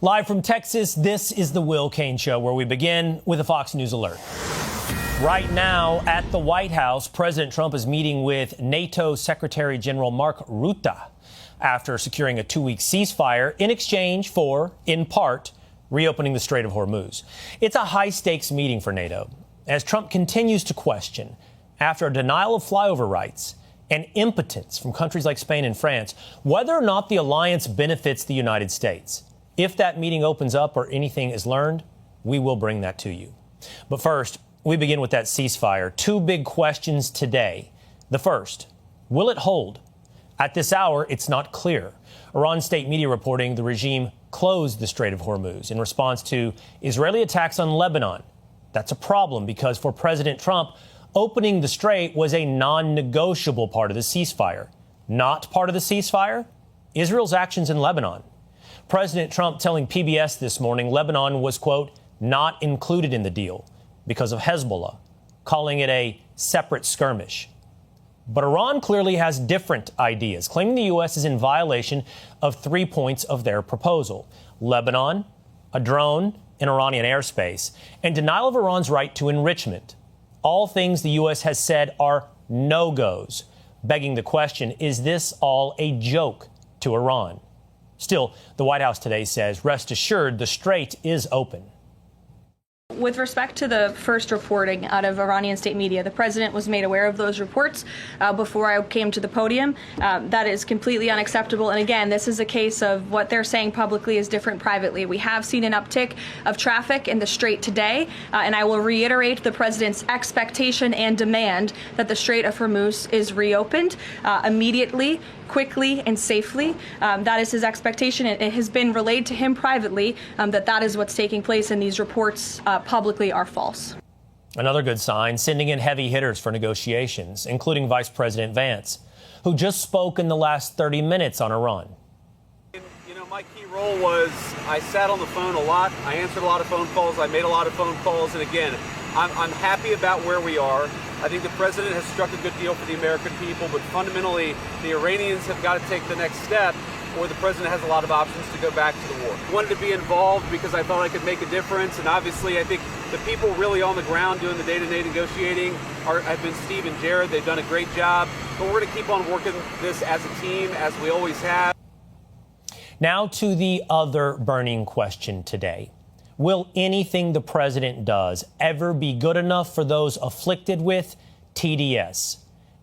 Live from Texas, this is the Will Cain Show, where we begin with a Fox News alert. Right now at the White House, President Trump is meeting with NATO Secretary General Mark Rutte after securing a 2-week ceasefire in exchange for, in part, reopening the Strait of Hormuz. It's a high-stakes meeting for NATO as Trump continues to question, after a denial of flyover rights and impotence from countries like Spain and France, whether or not the alliance benefits the United States. If that meeting opens up or anything is learned, we will bring that to you. But first, we begin with that ceasefire. Two big questions today. The first, will it hold? At this hour, it's not clear. Iran state media reporting the regime closed the Strait of Hormuz in response to Israeli attacks on Lebanon. That's a problem because for President Trump, opening the strait was a non-negotiable part of the ceasefire. Not part of the ceasefire? Israel's actions in Lebanon. President Trump telling PBS this morning Lebanon was, quote, not included in the deal because of Hezbollah, calling it a separate skirmish. But Iran clearly has different ideas, claiming the U.S. is in violation of 3 points of their proposal: Lebanon, a drone in Iranian airspace, and denial of Iran's right to enrichment. All things the U.S. has said are no-goes, begging the question, is this all a joke to Iran? Still, the White House today says, rest assured, the strait is open. With respect to the first reporting out of Iranian state media, the president was made aware of those reports before I came to the podium. That is completely unacceptable. And again, this is a case of what they're saying publicly is different privately. We have seen an uptick of traffic in the strait today, and I will reiterate the president's expectation and demand that the Strait of Hormuz is reopened immediately, quickly, and safely. That is his expectation. It has been relayed to him privately that is what's taking place, and these reports publicly are false. Another good sign, sending in heavy hitters for negotiations, including Vice President Vance, who just spoke in the last 30 minutes on Iran. You know, my key role was I sat on the phone a lot. I answered a lot of phone calls. I made a lot of phone calls. And again, I'm happy about where we are. I think the president has struck a good deal for the American people, but fundamentally, the Iranians have got to take the next step, or the president has a lot of options to go back to the war. I wanted to be involved because I thought I could make a difference, and obviously I think the people really on the ground doing the day-to-day negotiating have been Steve and Jared. They've done a great job, but we're going to keep on working this as a team, as we always have. Now to the other burning question today. Will anything the president does ever be good enough for those afflicted with TDS?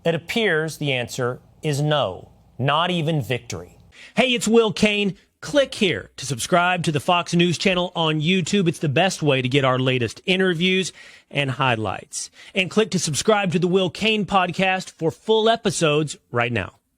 It appears the answer is no, not even victory. Hey, it's Will Cain. Click here to subscribe to the Fox News channel on YouTube. It's the best way to get our latest interviews and highlights. And click to subscribe to the Will Cain podcast for full episodes right now.